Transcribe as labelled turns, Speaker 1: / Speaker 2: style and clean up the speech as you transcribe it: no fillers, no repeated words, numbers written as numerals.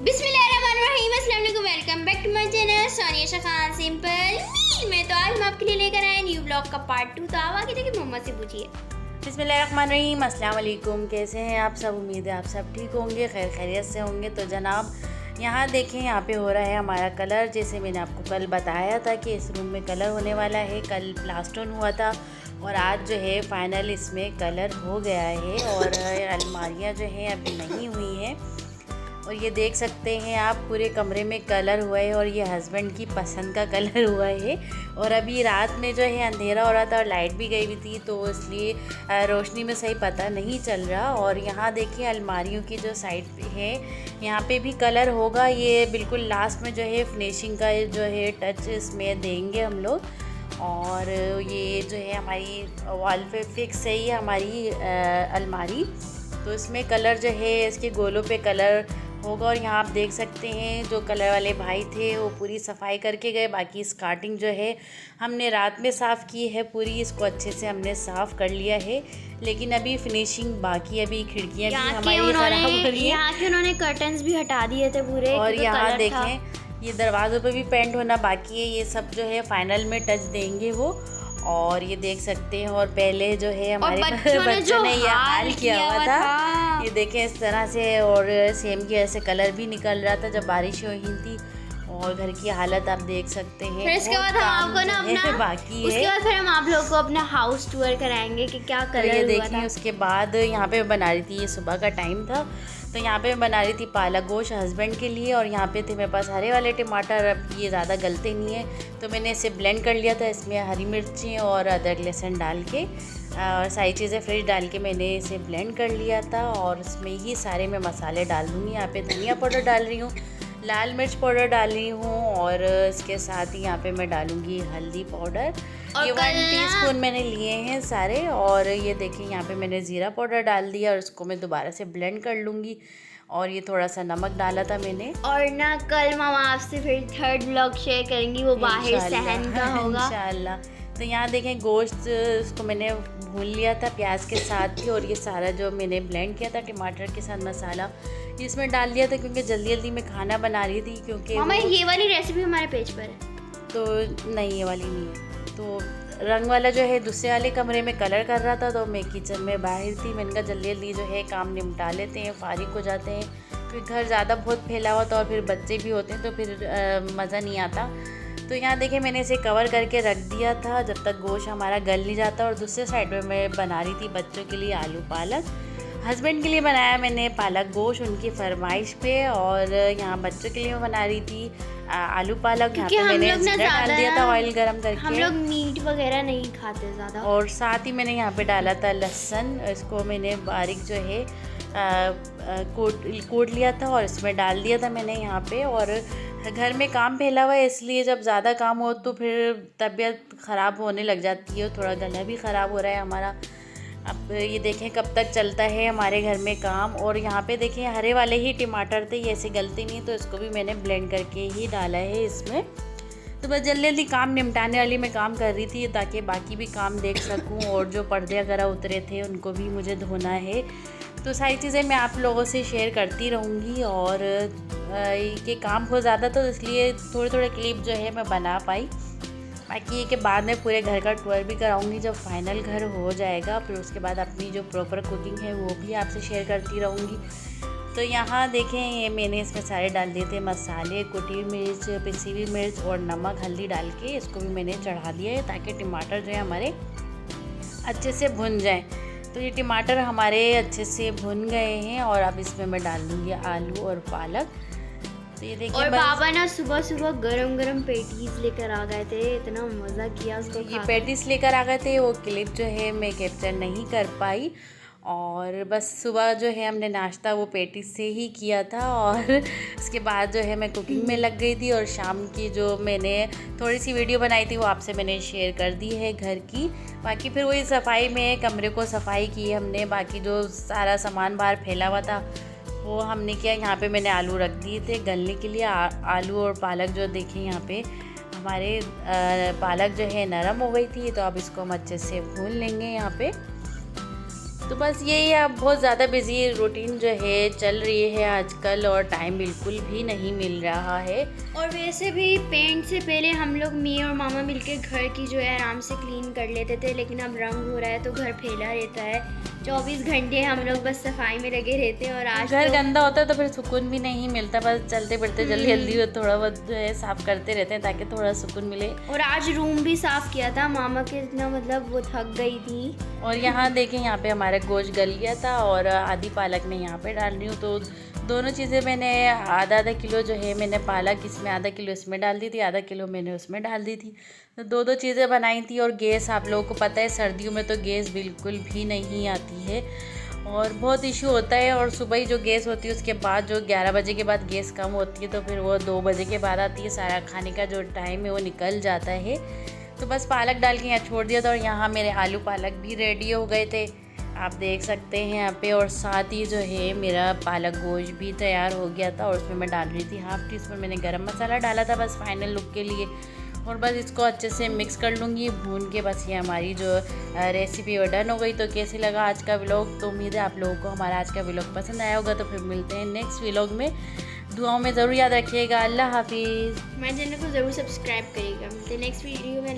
Speaker 1: बिस्मिल्लाहिर्रहमानिर्रहीम, अस्सलाम वालेकुम, welcome back to my channel Sonia Khan simple meal में। तो आज हम आपके लिए लेकर आए न्यू ब्लॉग का पार्ट 2। तो आप आगे देखिए, मोहम्मद से पूछिए।
Speaker 2: बिस्मिल्लाहिर्रहमानिर्रहीम, अस्सलाम वालेकुम। कैसे हैं आप सब? उम्मीद है आप सब ठीक होंगे, खैर खैरियत से होंगे। तो जनाब यहाँ देखें, यहाँ पे हो रहा है हमारा कलर। जैसे मैंने आपको कल बताया था कि इस रूम में कलर होने वाला है। कल प्लास्टर हुआ था और आज जो है फाइनल इसमें कलर हो गया है। और अलमारियाँ जो हैं अभी नहीं हुई हैं। और ये देख सकते हैं आप, पूरे कमरे में कलर हुआ है और ये हस्बैंड की पसंद का कलर हुआ है। और अभी रात में जो है अंधेरा हो रहा था और लाइट भी गई हुई थी, तो इसलिए रोशनी में सही पता नहीं चल रहा। और यहाँ देखिए अलमारियों की जो साइड पे है, यहाँ पे भी कलर होगा। ये बिल्कुल लास्ट में जो है फिनिशिंग का जो है टच इसमें देंगे हम लोग। और ये जो है हमारी वॉल पे फिक्स है ये हमारी अलमारी। तो इसमें कलर जो है इसके गोलों पे कलर होगा। और यहाँ आप देख सकते हैं जो कलर वाले भाई थे वो पूरी सफाई करके गए। बाकी स्कार्टिंग जो है हमने रात में साफ़ की है पूरी, इसको अच्छे से हमने साफ़ कर लिया है। लेकिन अभी फिनिशिंग बाकी, अभी खिड़कियाँ भी हमारी खराब हो रही हैं।
Speaker 1: यहाँ के उन्होंने कर्टन्स भी हटा दिए थे पूरे।
Speaker 2: और यहाँ देखें ये दरवाज़ों पे भी पेंट होना बाकी है। ये सब जो है फाइनल में टच देंगे वो। और ये देख सकते हैं। और पहले जो है हमारे बच्चों ने ये हाल किया हुआ था, ये देखें इस तरह से। और सेम की ऐसे कलर भी निकल रहा था जब बारिश हुई थी। और घर की हालत आप देख सकते हैं।
Speaker 1: फिर इसके बाद हम आपको ना अपना
Speaker 2: बाकी है,
Speaker 1: उसके बाद फिर हम आप लोगों को अपना हाउस टूर कराएंगे कि क्या कलर
Speaker 2: तो ये
Speaker 1: हुआ
Speaker 2: देखें।
Speaker 1: था।
Speaker 2: उसके बाद यहाँ पे बना रही थी, ये सुबह का टाइम था, तो यहाँ पे मैं बना रही थी पालक गोश्त हस्बैंड के लिए। और यहाँ पे थे मेरे पास हरे वाले टमाटर। अब ये ज़्यादा गलते नहीं है, तो मैंने इसे ब्लेंड कर लिया था। इसमें हरी मिर्ची और अदरक लहसुन डाल के और सारी चीज़ें फ्रेश डाल के मैंने इसे ब्लेंड कर लिया था। और इसमें ही सारे मैं मसाले डाल दूँगी। यहाँ पे धनिया पाउडर डाल रही हूँ, लाल मिर्च पाउडर डाल रही हूँ, और इसके साथ ही यहाँ पे मैं डालूँगी हल्दी पाउडर। ये 1 टीस्पून मैंने लिए हैं सारे। और ये देखिए यहाँ पे मैंने ज़ीरा पाउडर डाल दिया और इसको मैं दोबारा से ब्लेंड कर लूँगी। और ये थोड़ा सा नमक डाला था मैंने।
Speaker 1: और ना कल मामा आपसे फिर थर्ड व्लॉग शेयर करेंगी, वो बाहर सहन का होगा
Speaker 2: इंशाल्लाह। तो यहाँ देखें गोश्त इसको मैंने भून लिया था प्याज के साथ ही। और ये सारा जो मैंने ब्लेंड किया था टमाटर के साथ मसाला इसमें डाल दिया था, क्योंकि जल्दी जल्दी मैं खाना बना रही थी। क्योंकि
Speaker 1: मामा ये वाली रेसिपी हमारे पेज पर है।
Speaker 2: तो नहीं, ये वाली नहीं है। तो रंग वाला जो है दूसरे वाले कमरे में कलर कर रहा था, तो मैं किचन में बाहर थी। मैंने कहा जल्दी जल्दी जो है काम निपटा लेते हैं, फारिग हो जाते हैं। फिर घर ज़्यादा बहुत फैला हुआ था और फिर बच्चे भी होते हैं तो फिर मज़ा नहीं आता। तो यहाँ देखिए मैंने इसे कवर करके रख दिया था जब तक गोश्त हमारा गल नहीं जाता। और दूसरे साइड में मैं बना रही थी बच्चों के लिए आलू पालक। हस्बैंड के लिए बनाया मैंने पालक गोश्त उनकी फरमाइश पे। और यहाँ बच्चों के लिए मैं बना रही थी आलू पालक। यहाँ पे मैंने जीरा डाल दिया था ऑयल गरम करके।
Speaker 1: हम लोग मीट वगैरह नहीं खाते ज़्यादा।
Speaker 2: और साथ ही मैंने यहाँ पे डाला था लहसुन, इसको मैंने बारीक जो है कोट लिया था और इसमें डाल दिया था मैंने यहाँ पे। और घर में काम फैला हुआ है, इसलिए जब ज़्यादा काम हो तो फिर तबीयत ख़राब होने लग जाती है। थोड़ा गला भी ख़राब हो रहा है हमारा। अब ये देखें कब तक चलता है हमारे घर में काम। और यहाँ पे देखें हरे वाले ही टमाटर थे, ये ऐसे गलते नहीं, तो इसको भी मैंने ब्लेंड करके ही डाला है इसमें। तो बस जल्दी जल्दी काम निपटाने वाली मैं काम कर रही थी ताकि बाकी भी काम देख सकूं। और जो पर्दे वगैरह उतरे थे उनको भी मुझे धोना है। तो सारी चीज़ें मैं आप लोगों से शेयर करती रहूँगी। और ये काम बहुत ज़्यादा था, तो इसलिए थोड़े थोड़े क्लिप जो है मैं बना पाई। बाकी ये कि बाद में पूरे घर का टूर भी कराऊंगी जब फाइनल घर हो जाएगा। फिर उसके बाद अपनी जो प्रॉपर कुकिंग है वो भी आपसे शेयर करती रहूँगी। तो यहाँ देखें ये मैंने इसमें सारे डाल दिए थे मसाले, कुटी मिर्च, पिसी हुई मिर्च और नमक हल्दी डाल के इसको भी मैंने चढ़ा दिया है ताकि टमाटर जो है हमारे अच्छे से भुन जाएँ। तो ये टमाटर हमारे अच्छे से भुन गए हैं। और अब इसमें मैं डाल दूँगी आलू और पालक। तो ये देखिए,
Speaker 1: और बाबा ना सुबह सुबह गरम गरम पेटीज लेकर आ गए थे, इतना मज़ा किया उसको।
Speaker 2: ये पेटीज लेकर आ गए थे, वो क्लिप जो है मैं कैप्चर नहीं कर पाई। और बस सुबह जो है हमने नाश्ता वो पेटीज से ही किया था। और उसके बाद जो है मैं कुकिंग में लग गई थी। और शाम की जो मैंने थोड़ी सी वीडियो बनाई थी वो आपसे मैंने शेयर कर दी है घर की। बाकी फिर वही सफाई में कमरे को सफाई की हमने। बाकी जो सारा सामान बाहर फैला हुआ था वो हमने किया। यहाँ पे मैंने आलू रख दिए थे गलने के लिए। आलू और पालक जो देखें यहाँ पे हमारे पालक जो है नरम हो गई थी, तो अब इसको हम अच्छे से भून लेंगे यहाँ पे। तो बस यही है, अब बहुत ज़्यादा बिजी रूटीन जो है चल रही है आजकल और टाइम बिल्कुल भी नहीं मिल रहा है।
Speaker 1: और वैसे भी पेंट से पहले हम लोग मैं और मामा मिलके घर की जो है आराम से क्लीन कर लेते थे, लेकिन अब रंग हो रहा है तो घर फैला रहता है। 24 घंटे हम लोग बस सफाई में लगे रहते हैं और आज
Speaker 2: घर
Speaker 1: तो
Speaker 2: गंदा होता है तो फिर सुकून भी नहीं मिलता, बस चलते फिरते जल्दी जल्दी थोड़ा बहुत जो है साफ़ करते रहते हैं ताकि थोड़ा सुकून मिले।
Speaker 1: और आज रूम भी साफ़ किया था, मामा के इतना मतलब वो थक गई थी।
Speaker 2: और यहाँ देखें, यहाँ पे हमारा गोश्त गल गया था और आधी पालक मैं यहाँ पे डाल रही हूँ। तो दोनों चीज़ें मैंने आधा आधा किलो जो है मैंने पालक इसमें आधा किलो इसमें डाल दी थी, आधा किलो मैंने उसमें डाल दी थी। तो दो चीज़ें बनाई थी। और गैस आप लोगों को पता है सर्दियों में तो गैस बिल्कुल भी नहीं आती है और बहुत इशू होता है। और सुबह ही जो गैस होती है उसके बाद जो 11 बजे के बाद गैस कम होती है तो फिर वो 2 बजे के बाद आती है, सारा खाने का जो टाइम है वो निकल जाता है। तो बस पालक डाल के यहाँ छोड़ दिया था और यहाँ मेरे आलू पालक भी रेडी हो गए थे, आप देख सकते हैं यहाँ पे। और साथ ही जो है मेरा पालक गोश्त भी तैयार हो गया था और उसमें मैं डाल रही थी हाफ़ टी स्पून मैंने गरम मसाला डाला था बस फाइनल लुक के लिए। और बस इसको अच्छे से मिक्स कर लूँगी भून के। बस ये हमारी जो रेसिपी वो डन हो गई। तो कैसे लगा आज का व्लॉग? तो उम्मीद है आप लोगों को हमारा आज का व्लॉग पसंद आया होगा। तो फिर मिलते हैं नेक्स्ट व्लॉग में, दुआओं में ज़रूर याद रखिएगा। अल्लाह हाफिज़।
Speaker 1: हमारे चैनल को ज़रूर सब्सक्राइब करिएगा। मिलते हैं नेक्स्ट वीडियो में।